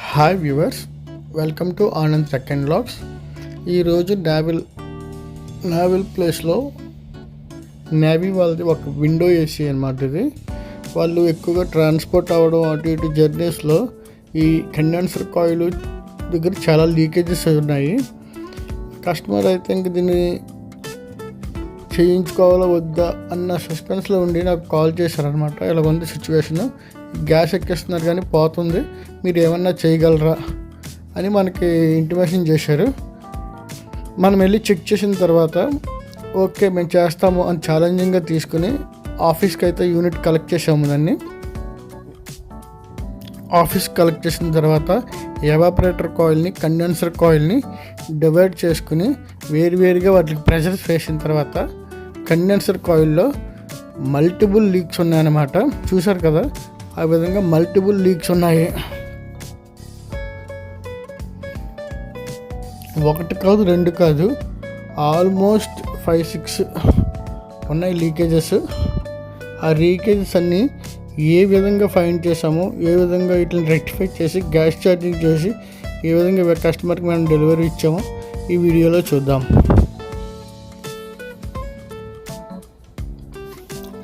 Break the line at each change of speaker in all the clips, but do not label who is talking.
Hi viewers, welcome to Anand truck and vlogs. ఈరోజు novel ప్లేస్లో navy వాళ్ళది ఒక విండో ఏసీ అనమాట. ఇది వాళ్ళు ఎక్కువగా ట్రాన్స్పోర్ట్ అవ్వడం అటు ఇటు జర్నీస్లో ఈ కండెన్సర్ కాయిల్ దగ్గర చాలా లీకేజెస్ ఉన్నాయి. కస్టమర్ అయితే ఇంక దీన్ని చేయించుకోవాలా వద్దా అన్న సస్పెన్స్లో ఉండి నాకు కాల్ చేశారనమాట. ఇలా ఉంది సిచ్యువేషన్, గ్యాస్ ఎక్కిస్తున్నారు కానీ పోతుంది, మీరు ఏమన్నా చేయగలరా అని మనకి ఇంటిమేషన్ చేశారు. మనం వెళ్ళి చెక్ చేసిన తర్వాత ఓకే మేము చేస్తాము అని ఛాలెంజింగ్గా తీసుకుని ఆఫీస్కి అయితే యూనిట్ కలెక్ట్ చేసాము. దాన్ని ఆఫీస్ కలెక్ట్ చేసిన తర్వాత ఎవాపరేటర్ కాయిల్ని కండెన్సర్ కాయిల్ని డివైడ్ చేసుకుని వేరువేరుగా వాటికి ప్రెషర్స్ వేసిన తర్వాత కండెన్సర్ కాయిల్లో మల్టిపుల్ లీక్స్ ఉన్నాయన్నమాట. చూసారు కదా, ఆ విధంగా మల్టిపుల్ లీక్స్ ఉన్నాయి. ఒకటి కాదు, రెండు కాదు, ఆల్మోస్ట్ 5-6 ఉన్నాయి లీకేజెస్. ఆ లీకేజెస్ అన్నీ ఏ విధంగా ఫైండ్ చేసామో, ఏ విధంగా వీటిని రెక్టిఫై చేసి గ్యాస్ ఛార్జింగ్ చేసి ఏ విధంగా కస్టమర్కి మనం డెలివరీ ఇచ్చామో ఈ వీడియోలో చూద్దాం.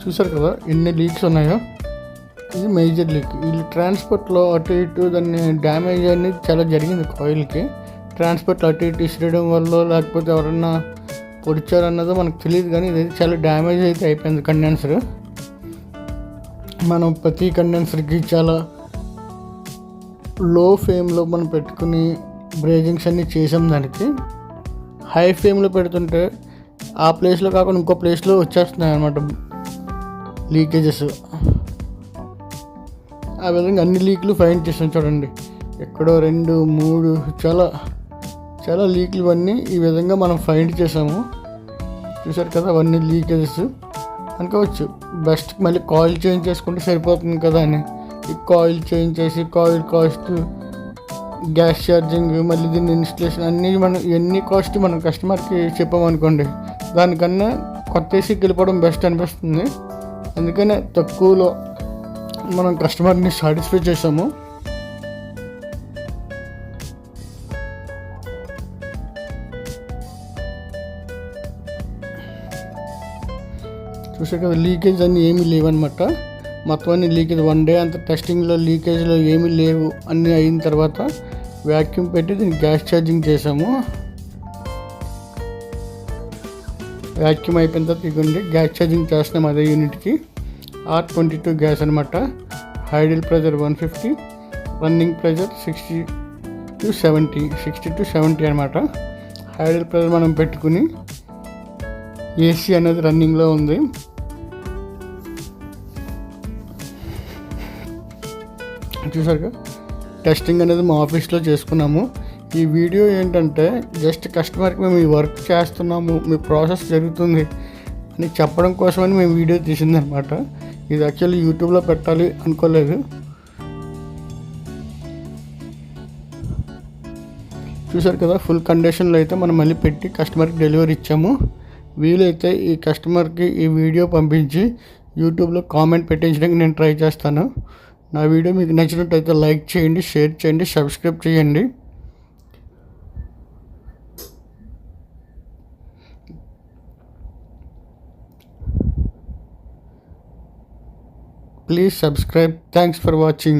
చూసారు కదా ఎన్ని లీక్స్ ఉన్నాయో. ఇది మేజర్ లీక్. వీళ్ళు ట్రాన్స్పోర్ట్లో అటు ఇటు దాన్ని డ్యామేజ్ అనేది చాలా జరిగింది కాయిల్కి. ట్రాన్స్పోర్ట్లో అటు ఇటు ఇసిరేయడం వల్ల లేకపోతే ఎవరన్నా పొడిచారన్నదో మనకు తెలియదు, కానీ ఇది చాలా డ్యామేజ్ అయితే అయిపోయింది కండెన్సర్. మనం ప్రతి కండెన్సర్కి చాలా లో ఫ్లేమ్లో మనం పెట్టుకుని బ్రేజింగ్స్ అన్నీ చేసాం. దానికి హై ఫ్లేమ్లో పెడుతుంటే ఆ ప్లేస్లో కాకుండా ఇంకో ప్లేస్లో వచ్చేస్తున్నాయి అన్నమాట లీకేజెస్. ఆ విధంగా అన్ని లీక్లు ఫైండ్ చేసాం. చూడండి, ఎక్కడో 2, 3 చాలా చాలా లీక్లు అన్నీ ఈ విధంగా మనం ఫైండ్ చేసాము. చూసారు కదా అవన్నీ లీకేజెస్. అనుకోవచ్చు బెస్ట్ మళ్ళీ కాయిల్ చేంజ్ చేసుకుంటే సరిపోతుంది కదా అని. ఈ కాయిల్ చేంజ్ చేసి కాయిల్ కాస్ట్, గ్యాస్ ఛార్జింగ్, మళ్ళీ దీన్ని ఇన్స్టలేషన్ అన్నీ మనం ఎన్ని కాస్ట్ మనం కస్టమర్కి చెప్పామనుకోండి, దానికన్నా కొత్త ఏసీకి వెళ్ళిపోవడం బెస్ట్ అనిపిస్తుంది. అందుకనే తక్కువలో మనం కస్టమర్ని సాటిస్ఫై చేసాము. చూసే కదా లీకేజ్ అన్నీ ఏమీ లేవన్నమాట. మొత్తం అన్ని లీకేజ్ 1 డే అంత టెస్టింగ్లో లీకేజ్లో ఏమీ లేవు అన్నీ అయిన తర్వాత వ్యాక్యూమ్ పెట్టి దీన్ని గ్యాస్ ఛార్జింగ్ చేసాము. వ్యాక్యూమ్ అయిపోయిన తర్వాత ఇదిగోండి గ్యాస్ ఛార్జింగ్ చేస్తున్నాం అదే యూనిట్కి. R22 గ్యాస్ అనమాట. Ideal pressure 150, running pressure 60 to 70 అనమాట. ఐడియల్ ప్రెజర్ మనం పెట్టుకుని ఏసీ అనేది రన్నింగ్లో ఉంది. చూసారుగా టెస్టింగ్ అనేది మా ఆఫీస్లో చేసుకున్నాము. ఈ వీడియో ఏంటంటే జస్ట్ కస్టమర్కి మేము ఈ వర్క్ చేస్తున్నాము, మీ ప్రాసెస్ జరుగుతుంది అని చెప్పడం కోసమని మేము వీడియో తీసిందనమాట. ఇది యాక్చువల్లీ యూట్యూబ్లో పెట్టాలి అనుకోలేదు. చూసారు కదా ఫుల్ కండిషన్లో అయితే మనం మళ్ళీ పెట్టి కస్టమర్కి డెలివరీ ఇచ్చాము. వీలైతే ఈ కస్టమర్కి ఈ వీడియో పంపించి యూట్యూబ్లో కామెంట్ పెట్టించడానికి నేను ట్రై చేస్తాను. నా వీడియో మీకు నచ్చినట్టయితే లైక్ చేయండి, షేర్ చేయండి, సబ్స్క్రైబ్ చేయండి. Please subscribe. Thanks for watching.